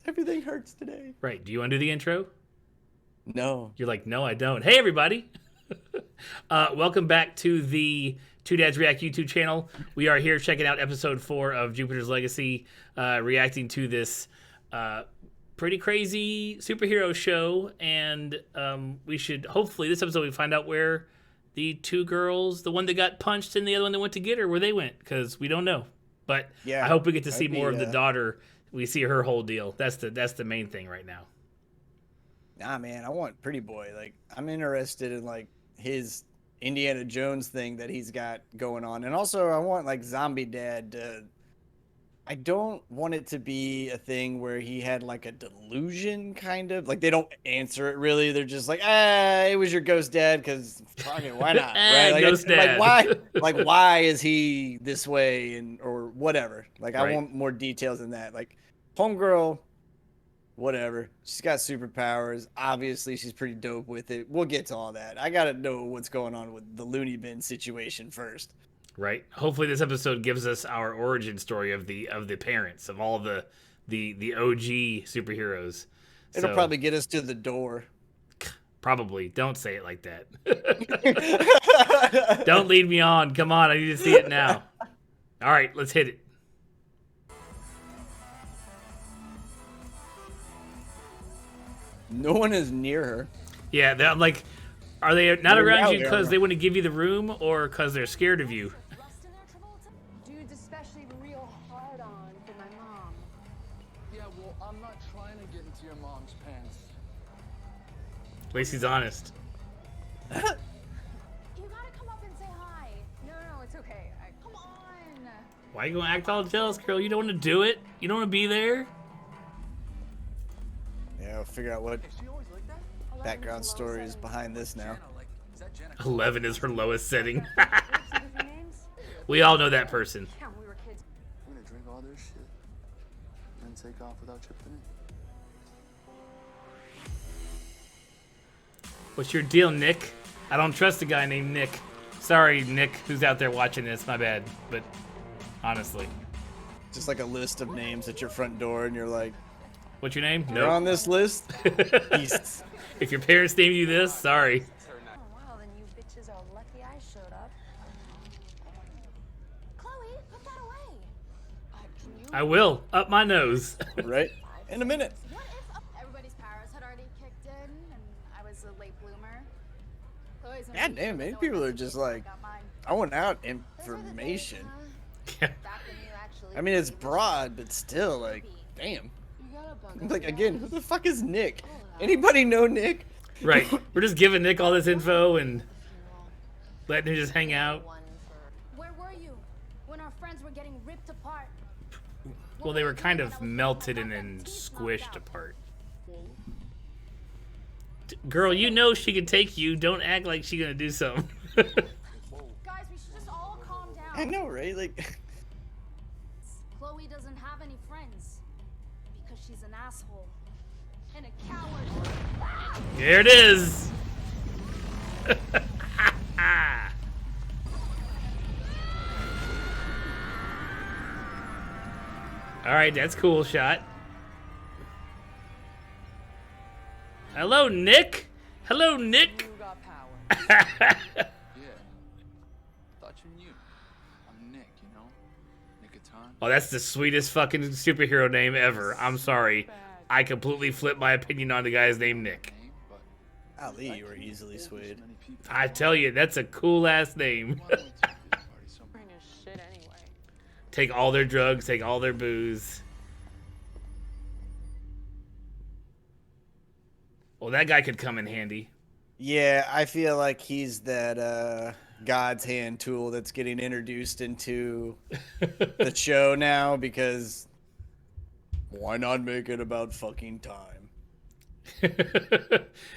Everything hurts today. Right. Do you want to do the intro? No. You're like, no, I don't. Hey, everybody. Welcome back to the Two Dads React YouTube channel. We are here checking out episode 4 of Jupiter's Legacy, reacting to this pretty crazy superhero show. And we should, hopefully, this episode we find out where the two girls, the one that got punched and the other one that went to get her, where they went, because we don't know. But yeah, I hope we get to see more of the daughter. We see her whole deal. That's the main thing right now. Nah, man, I want Pretty Boy. Like, I'm interested in like his Indiana Jones thing that he's got going on, and also I want like Zombie Dad to. I don't want it to be a thing where he had like a delusion, kind of like they don't answer it really. They're just like, it was your ghost dad, because fucking why not, right? Like, ghost dad. Like why is he this way and or whatever? Like I Right. want more details than that. Like homegirl, whatever. She's got superpowers. Obviously, she's pretty dope with it. We'll get to all that. I gotta know what's going on with the loony bin situation first. Right. Hopefully, this episode gives us our origin story of the parents of all the OG superheroes. It'll probably get us to the door. Probably. Don't say it like that. Don't lead me on. Come on, I need to see it now. All right, let's hit it. No one is near her. Yeah, they're like, are they not around you because there. they want to give you the room or because they're scared of you? Dude's especially real hard on for my mom. Yeah, well, I'm not trying to get into your mom's pants. Lacey's honest. You gotta come up and say hi. No, it's okay. Come on. Why are you going to act all jealous, girl? You don't want to do it? You don't want to be there? Yeah, we'll figure out what Is she always like that? background story is behind this now. Jenna, like, is that Jenna? 11 is her lowest setting. Some different names? We all know that person. Yeah, when we were kids. I'm gonna drink all this shit and take off without chipping in. What's your deal, Nick? I don't trust a guy named Nick. Sorry, Nick, who's out there watching this. My bad. But honestly. Just like a list of names at your front door, and you're like, What's your name? you're on this list? Peace. If your parents named you this, sorry. Oh, wow, then you bitches are lucky I showed up. Chloe, put that away. Can you? I will. Up my nose. Right? In a minute. What if everybody's powers had already kicked in and I was a late bloomer? Chloe's God damn, man. People are just like, I want out information. I mean, it's broad, but still, like, damn. Like, again, who the fuck is Nick? Anybody know Nick? Right. We're just giving Nick all this info and letting him just hang out. Where were you when our friends were getting ripped apart? Well, they were kind of melted and then squished apart. Girl, you know she can take you. Don't act like she's gonna do something. Guys, we should just all calm down. I know, right? Like, Chloe doesn't have any friends because she's an asshole and a coward. There it is. All right, that's cool shot. Hello, Nick. Hello, Nick. You got power. Yeah. Thought you knew. I'm Nick, you know? Nick of time. Oh, that's the sweetest fucking superhero name ever. I'm sorry. I completely flipped my opinion on the guy's name, Nick. Name, but Ali, you were easily swayed. many people. I tell you, that's a cool ass name. Why don't we take this party somewhere? Bring his shit anyway. Take all their drugs, take all their booze. Well, that guy could come in handy. Yeah, I feel like he's that God's hand tool that's getting introduced into the show now, because why not make it about fucking time?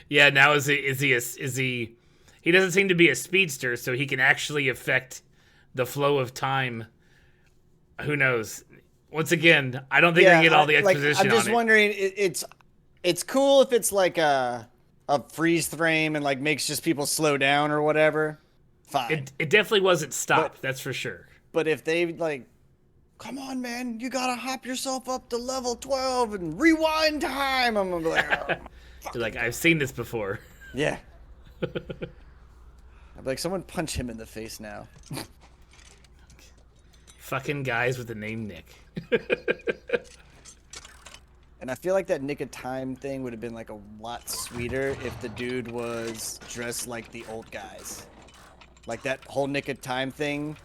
Yeah, now is he he doesn't seem to be a speedster, so he can actually affect the flow of time. Who knows? Once again, I don't think we're gonna get all the exposition I'm just on it. wondering, it's cool if it's like a freeze frame and like makes just people slow down or whatever. Fine. It definitely wasn't stopped, that's for sure. But if they like come on, man, you gotta hop yourself up to level 12 and rewind time. I'm gonna be like, oh, You're like, I've seen this before. yeah. I'd be like, someone punch him in the face now. Fucking guys with the name Nick. And I feel like that Nick of Time thing would have been like a lot sweeter if the dude was dressed like the old guys. Like that whole Nick of Time thing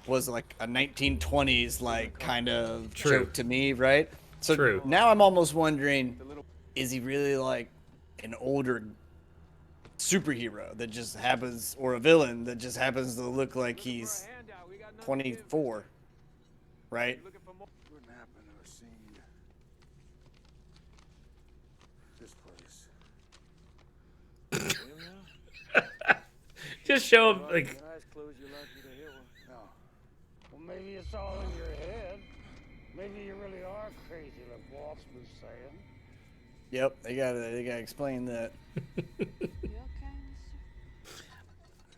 was like a 1920s like kind of True. joke to me, right? So True. now I'm almost wondering, is he really like an older superhero that just happens, or a villain that just happens to look like he's 24, right? Wouldn't happen to have seen this place. Just show him, like, Your eyes closed, you're lucky to hear one. No. Well, maybe it's all in your head. Maybe you really are crazy, like Waltz was saying. Yep, they gotta explain that. You okay,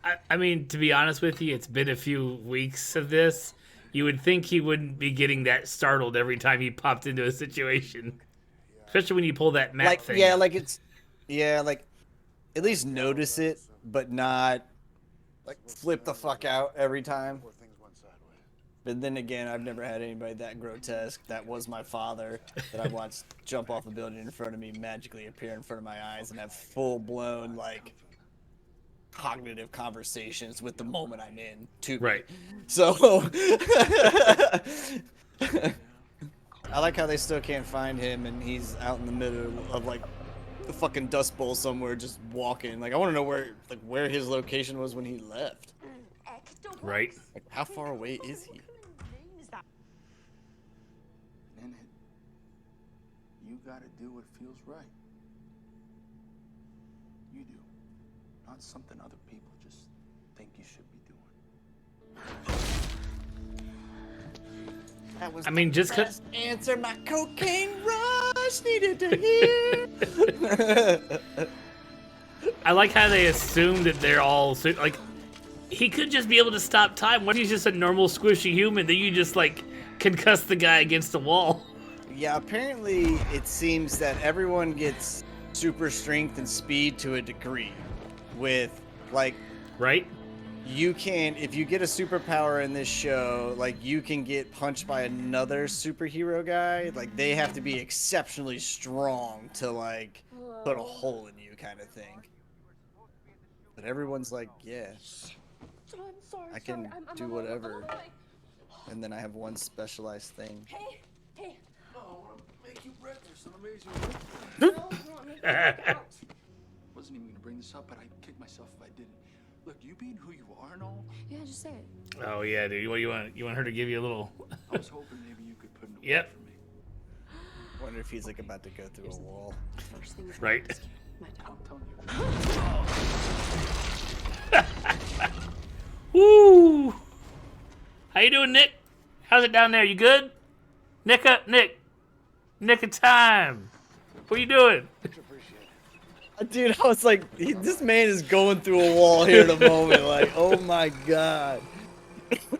mister? I mean, to be honest with you, it's been a few weeks of this. You would think he wouldn't be getting that startled every time he popped into a situation. Especially when you pull that map Like, thing. yeah, like it's, yeah, like at least notice it, but not like flip the fuck out every time. Before things went sideways. But then again, I've never had anybody that grotesque. That was my father that I watched jump off a building in front of me, magically appear in front of my eyes, and have full-blown, like, cognitive conversations with the moment I'm in, too. Right. So, I like how they still can't find him, and he's out in the middle of, like, the fucking Dust Bowl somewhere, just walking. Like, I want to know where his location was when he left. Right. Like, how far away is he? In it, you gotta do what feels right. You do. Not something other people just think you should be doing. That was I mean, just cause best answer my cocaine rush needed to hear. I like how they assume that they're all like, he could just be able to stop time. What if he's just a normal squishy human that you just like concuss the guy against the wall? Yeah, apparently it seems that everyone gets super strength and speed to a degree. With like, Right? you can, if you get a superpower in this show, like you can get punched by another superhero guy. Like they have to be exceptionally strong to like put a hole in you, kind of thing. But everyone's like, yeah, I'm sorry. I can do whatever. And then I have one specialized thing. Hey, hey. Oh, I wanna make you breakfast and amaze you. No, you want me? Ouch. Wasn't even gonna bring this up, but I'd kick myself if I didn't. Look, you being who you are and all, Yeah, just say it. Oh yeah, dude. What you want? You want her to give you a little? I was hoping maybe you could put in a word Yep. for me. Wonder if he's like about to go through a wall. First thing Right. my dad. I'm telling you. Woo! How you doing, Nick? How's it down there? You good? Nick of time. What you doing? Dude, I was like, this man is going through a wall here in a moment. Like, oh my god.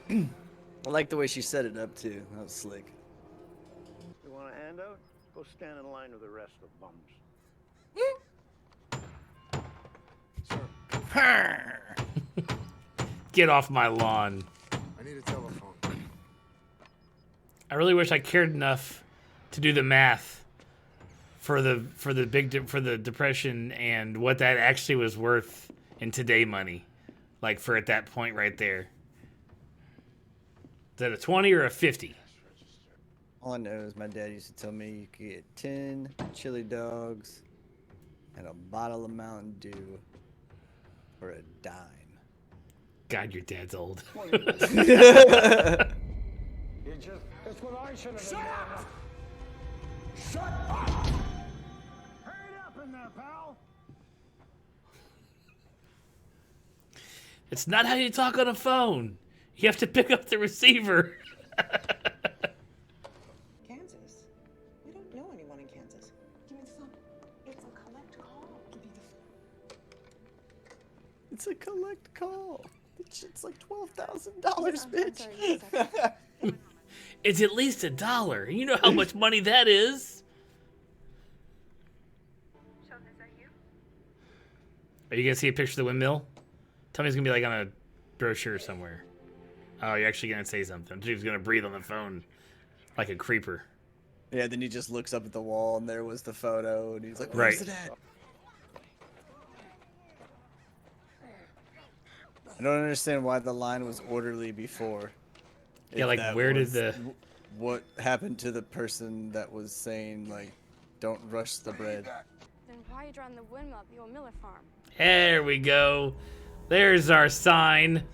I like the way she set it up too. That was slick. You want a handout? Go stand in line with the rest of the bums. Get off my lawn. I need a telephone. I really wish I cared enough to do the math for the depression and what that actually was worth in today money, like for at that point right there. Is that a 20 or a 50? All I know is my dad used to tell me you could get 10 chili dogs and a bottle of Mountain Dew for a dime. God, your dad's old. You just... That's what I should have done. Shut up! Hurry up in there, pal! It's not how you talk on a phone. You have to pick up the receiver. Kansas? We don't know anyone in Kansas. Give me the phone. It's a collect call. Give me the phone. It's a collect call. That shit's like $12,000, I'm bitch. sorry, just a second. It's at least $1. You know how much money that is. Are you gonna see a picture of the windmill? Tell me it's gonna be like on a brochure somewhere. Oh, you're actually gonna say something. She's gonna breathe on the phone like a creeper. Yeah, then he just looks up at the wall, and there was the photo, and he's like, Right. "Where's it at?" I don't understand why the line was orderly before. Yeah, If like, that where did was- the- What happened to the person that was saying, like, don't rush the bread? Then why are you driving the windmill at the old Miller farm? There we go. There's our sign.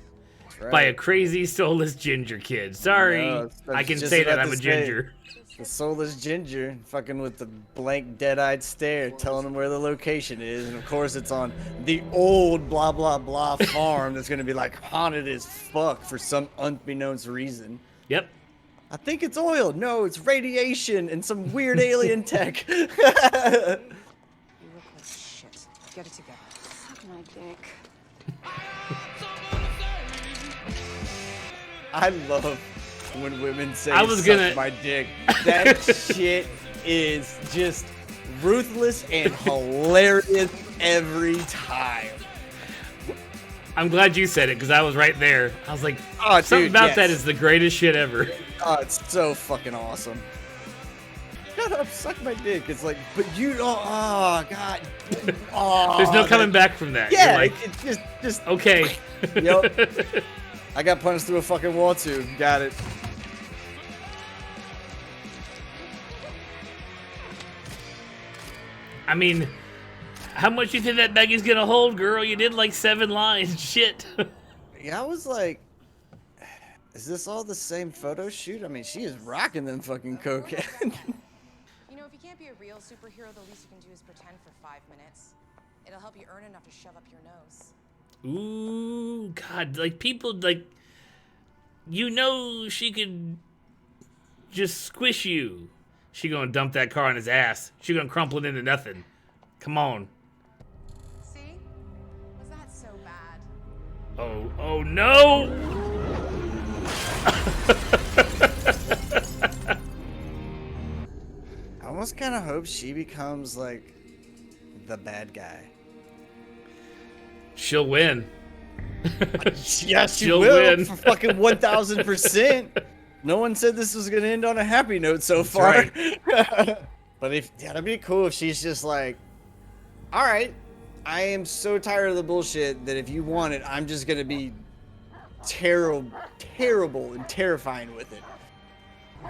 That's right. By a crazy soulless ginger kid. Sorry, No, I I was can just say that about I'm to a say. ginger. The soulless ginger, fucking with the blank, dead-eyed stare, telling him where the location is, and of course it's on the old blah blah blah farm that's gonna be like haunted as fuck for some unbeknownst reason. Yep. I think it's oil. No, it's radiation and some weird alien tech. You look like shit. Get it together. Suck my dick. I love when women say I was "suck gonna- my dick." That shit is just ruthless and hilarious every time. I'm glad you said it because I was right there. I was like, Oh, something dude, about that yes. is the greatest shit ever. Oh, it's so fucking awesome. Shut up, suck my dick. It's like, but you don't. Oh God. Oh, There's no coming back from that. Yeah, You're like, it's just. okay. Yep. I got punched through a fucking wall too. Got it. I mean, how much you think that baggy's gonna hold, girl? You did like 7 lines. Shit. Yeah, I was like, is this all the same photo shoot? I mean, she is rocking them fucking cocaine. You know, if you can't be a real superhero, the least you can do is pretend for 5 minutes. It'll help you earn enough to shove up your nose. Ooh, God, like people like, you know, she could just squish you. She gonna dump that car on his ass. She gonna crumple it into nothing. Come on. See? Was that so bad? Oh no! I almost kind of hope she becomes like the bad guy. She'll win. Yeah, she She'll will win. for fucking 1000%. No one said this was gonna end on a happy note so far. But if that'd be cool if she's just like, all right, I am so tired of the bullshit that if you want it, I'm just gonna be terrible and terrifying with it.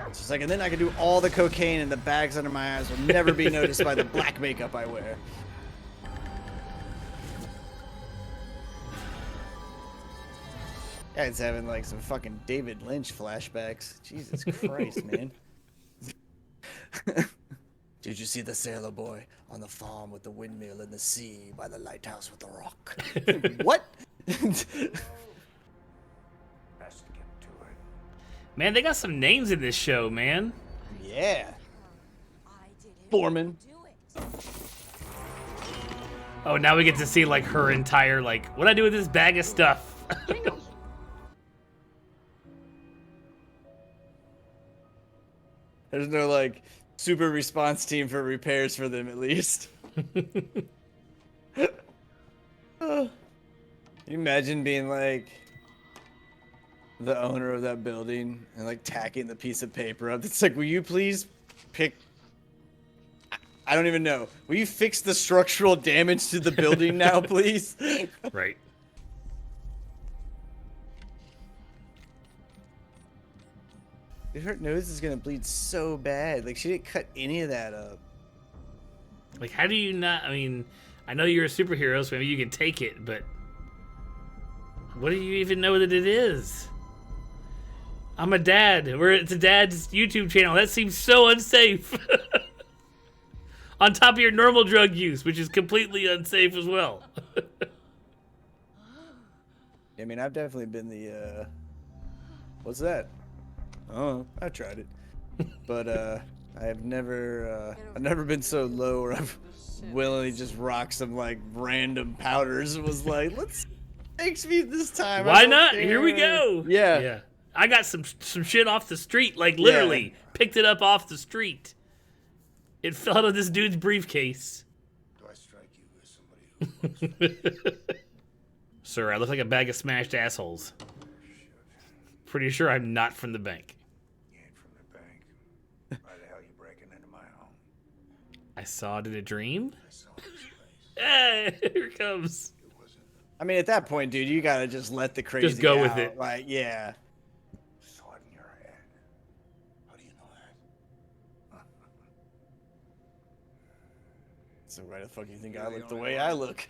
It's just like, and then I can do all the cocaine and the bags under my eyes will never be noticed by the black makeup I wear. Guy's having like some fucking David Lynch flashbacks. Jesus Christ, man. Did you see the sailor boy on the farm with the windmill in the sea by the lighthouse with the rock? What? Best to get to it. Man, they got some names in this show, man. Yeah. I didn't Foreman. do it. Oh, now we get to see like her entire like, what I do with this bag of stuff. There's no like super response team for repairs for them at least. Can you imagine being like the owner of that building and like tacking the piece of paper up? It's like, will you please pick? I don't even know. Will you fix the structural damage to the building now, please? Right. Dude, her nose is gonna bleed so bad. Like she didn't cut any of that up. Like, how do you not? I mean, I know you're a superhero, so maybe you can take it, but what do you even know that it is? I'm a dad. It's a dad's YouTube channel. That seems so unsafe. On top of your normal drug use, which is completely unsafe as well. I mean, I've definitely been the what's that? Oh, I tried it, but I have never I've never been so low where I've willingly just rocked some like random powders and was like, let's take speed this time. I Why don't not? Here we care." go. Yeah. Yeah. I got some shit off the street, like literally picked it up off the street. It fell out of this dude's briefcase. Do I strike you as somebody who Sir, I look like a bag of smashed assholes. Pretty sure I'm not from the bank. You ain't from the bank. Why the hell you breaking into my home? I saw it in a dream? I saw this place. Hey, here it comes. It wasn't. I mean, at that point, dude, you gotta just let the crazy Just go with out. it. Like, yeah. Saw it in your head. How do you know that? So why the fuck you think I look the way I look?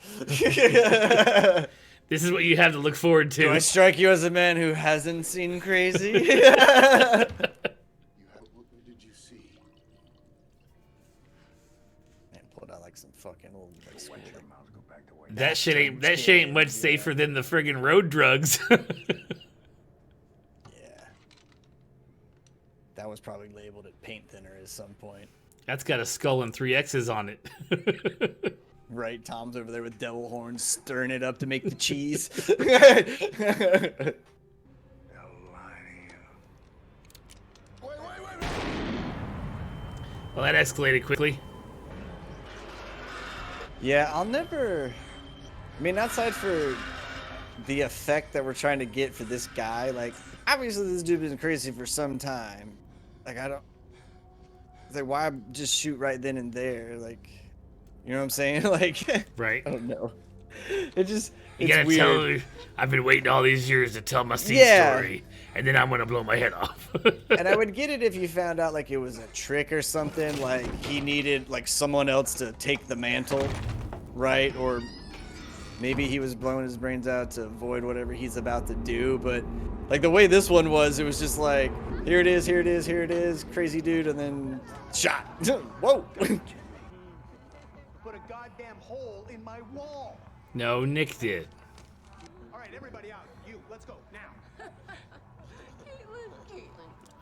This is what you have to look forward Do I to. strike you as a man who hasn't seen crazy? You had, what did you see? Man, pulled out like some fucking old like school. Watch your mouth. Go back to where That shit ain't much safer than the friggin' road drugs. Yeah. That was probably labeled at paint thinner at some point. That's got a skull and 3 X's on it. Right, Tom's over there with devil horns stirring it up to make the cheese. they'll lie to you. Wait. Well, that escalated quickly. Yeah, I'll never. I mean, outside for the effect that we're trying to get for this guy, like, obviously this dude has been crazy for some time. Like, I don't. It's like, why just shoot right then and there? Like, you know what I'm saying? Like, Right. I don't know. It just. You It's gotta weird. tell her, I've been waiting all these years to tell my seed Yeah. story, and then I'm gonna blow my head off. And I would get it if you found out like it was a trick or something, like he needed like someone else to take the mantle, right? Or maybe he was blowing his brains out to avoid whatever he's about to do. But like the way this one was, it was just like, here it is, crazy dude, and then shot. Whoa. Put a goddamn hole in my wall. No, Nick did. All right, everybody out. You, let's go now. Caitlin.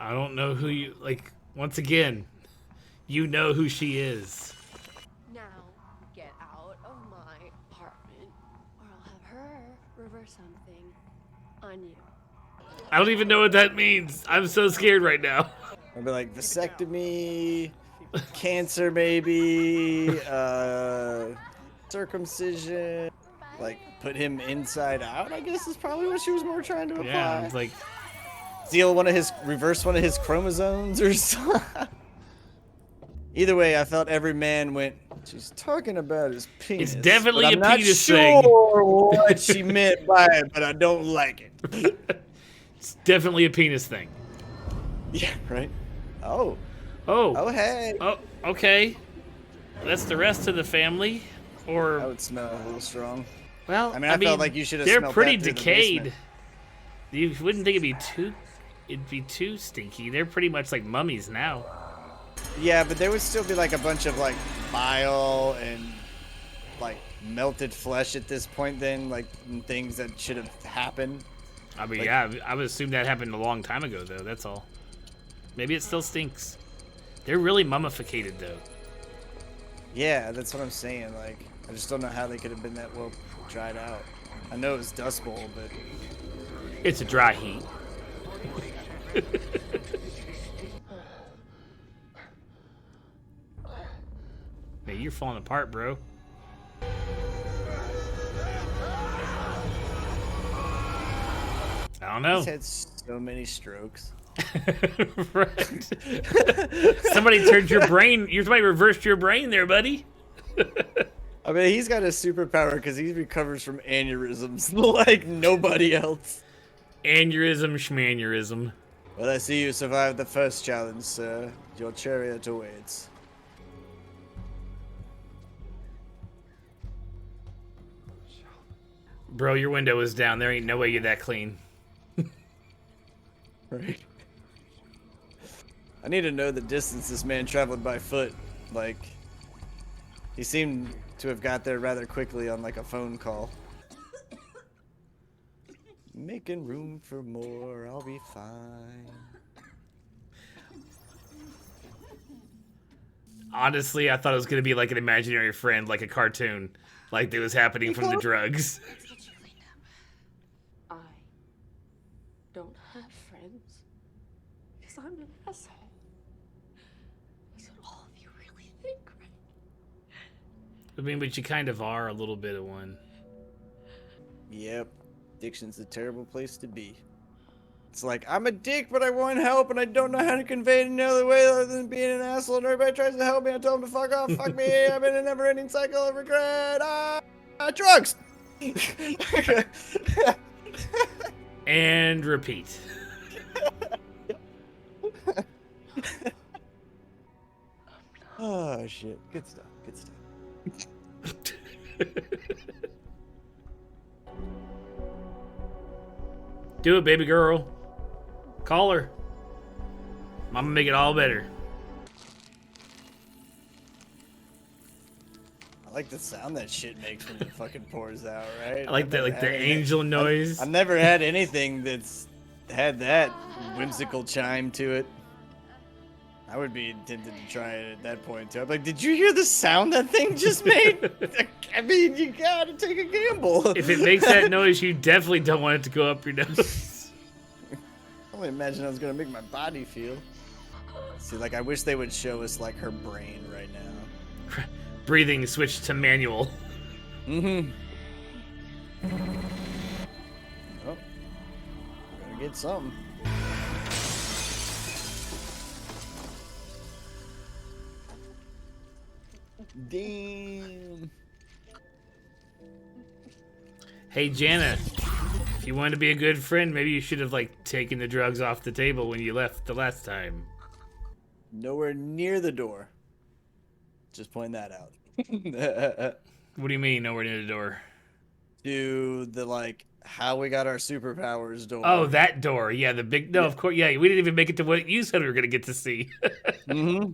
I don't know who you like. Once again, you know who she is. Now, get out of my apartment, or I'll have her reverse something on you. I don't even know what that means. I'm so scared right now. I'd be like vasectomy, cancer maybe, circumcision, like put him inside out, I guess is probably what she was more trying to apply. Yeah, it's like Steal reverse one of his chromosomes or something. Either way, I felt every man went, she's talking about his penis. It's definitely but I'm a not penis sure thing." what she meant by it, but I don't like it. it's definitely a penis thing. Yeah, right? Oh, Oh, hey. oh, okay. That's the rest of the family, That or would smell a little strong. well, I mean, I felt like you should have They're smelled pretty that through the decayed. basement. You wouldn't think it'd be too stinky. They're pretty much like mummies now. Yeah, but there would still be like a bunch of like bile and like melted flesh at this point then, like and things that should have happened. I mean, Like- yeah, I would assume that happened a long time ago, though. That's all. Maybe it still stinks. They're really mummificated, though. Yeah, that's what I'm saying. Like, I just don't know how they could have been that well dried out. I know it was Dust Bowl, but It's a dry heat. Hey, you're falling apart, bro. I don't know. he's had so many strokes. Right. Somebody turned your brain. Somebody reversed your brain there, buddy. I mean, he's got a superpower because he recovers from aneurysms like nobody else. Aneurysm, schmanurism. Well, I see you survived the first challenge, sir. Your chariot awaits. Bro, your window is down. There ain't no way you're that clean. Right. I need to know the distance this man traveled by foot. Like, he seemed to have got there rather quickly on like a phone call. Making room for more, I'll be fine. Honestly, I thought it was gonna be like an imaginary friend, like a cartoon, like it was happening from the drugs. I don't have friends because I'm an asshole. That's what all of you really think, right? I mean, but you kind of are a little bit of one. Yep. Addiction's a terrible place to be. It's like, I'm a dick, but I want help, and I don't know how to convey it any other way other than being an asshole, and everybody tries to help me. I tell them to fuck off, fuck me. I'm in a never-ending cycle of regret. Drugs! And repeat. Oh, shit. Good stuff. Good stuff. Do it, baby girl. Call her. Mama make it all better. I like the sound that shit makes when it fucking pours out, right? I like that, like the angel noise. I've never had anything that's had that whimsical chime to it. I would be tempted to try it at that point too. I'm like, did you hear the sound that thing just made? I mean, you gotta take a gamble. If it makes that noise, you definitely don't want it to go up your nose. I only imagine how it's gonna make my body feel. See, like, I wish they would show us like her brain right now. Breathing switch to manual. Mm-hmm. Oh, gotta get something. Damn. Hey, Jana, if you wanted to be a good friend, maybe you should have, like, taken the drugs off the table when you left the last time. Nowhere near the door. Just point that out. What do you mean, nowhere near the door? To the, like, how we got our superpowers door. Oh, that door. Yeah, the big... No, of course. Yeah, we didn't even make it to what you said we were going to get to see. Mm-hmm.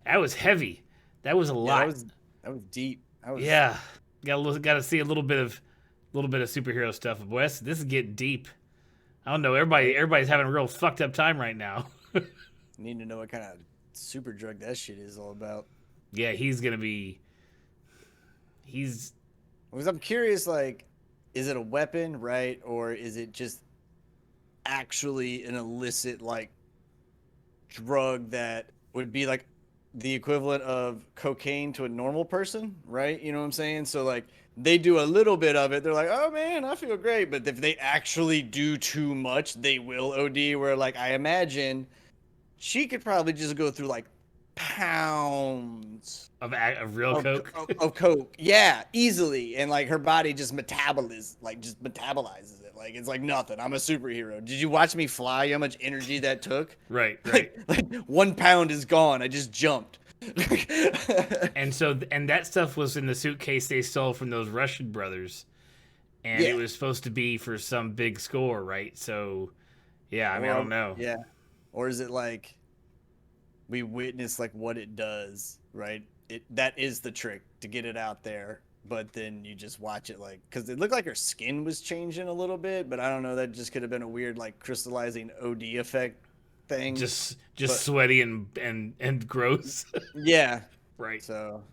That was heavy. That was a lot. That was deep. Yeah. Got to see a little bit of superhero stuff. But boy, this is getting deep. I don't know. Everybody's having a real fucked up time right now. Need to know what kind of super drug that shit is all about. Yeah, he's gonna be. Because I'm curious, like, is it a weapon, right, or is it just actually an illicit, like, drug that would be like the equivalent of cocaine to a normal person, right? You know what I'm saying? So, like, they do a little bit of it, they're like, oh man, I feel great. But if they actually do too much, they will OD. Where, like, I imagine she could probably just go through like pounds of real coke. Of coke, yeah, easily, and like her body just metabolizes it. Like, it's like nothing. I'm a superhero. Did you watch me fly? How much energy that took? Right. Like 1 pound is gone. I just jumped. And that stuff was in the suitcase they stole from those Russian brothers, and Yeah. it was supposed to be for some big score, right? So, yeah, I mean, I don't know. Yeah, or is it like we witness like what it does, right? That is the trick, to get it out there, but then you just watch it, like, because it looked like her skin was changing a little bit, but I don't know, that just could have been a weird, like, crystallizing OD effect thing. Just sweaty and gross. Yeah. Right. So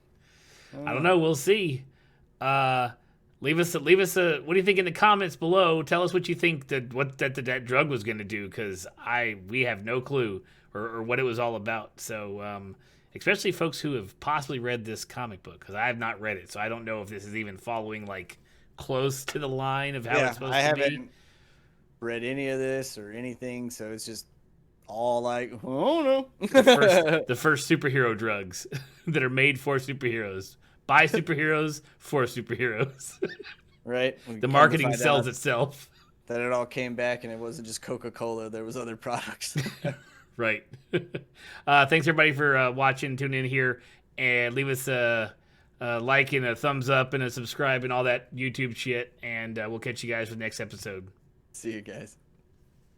I don't know. We'll see. Leave us a. What do you think in the comments below? Tell us what you think that drug was going to do, because we have no clue or what it was all about. So especially folks who have possibly read this comic book, because I have not read it, so I don't know if this is even following like close to the line of how it's supposed to be. I haven't read any of this or anything, so it's just all like, oh no. The first superhero drugs that are made for superheroes. By superheroes, for superheroes. Right. The marketing sells itself. That it all came back and it wasn't just Coca-Cola. There was other products. Right. Thanks everybody for watching, tuning in here, and leave us a like and a thumbs up and a subscribe and all that YouTube shit. And we'll catch you guys for the next episode. See you guys.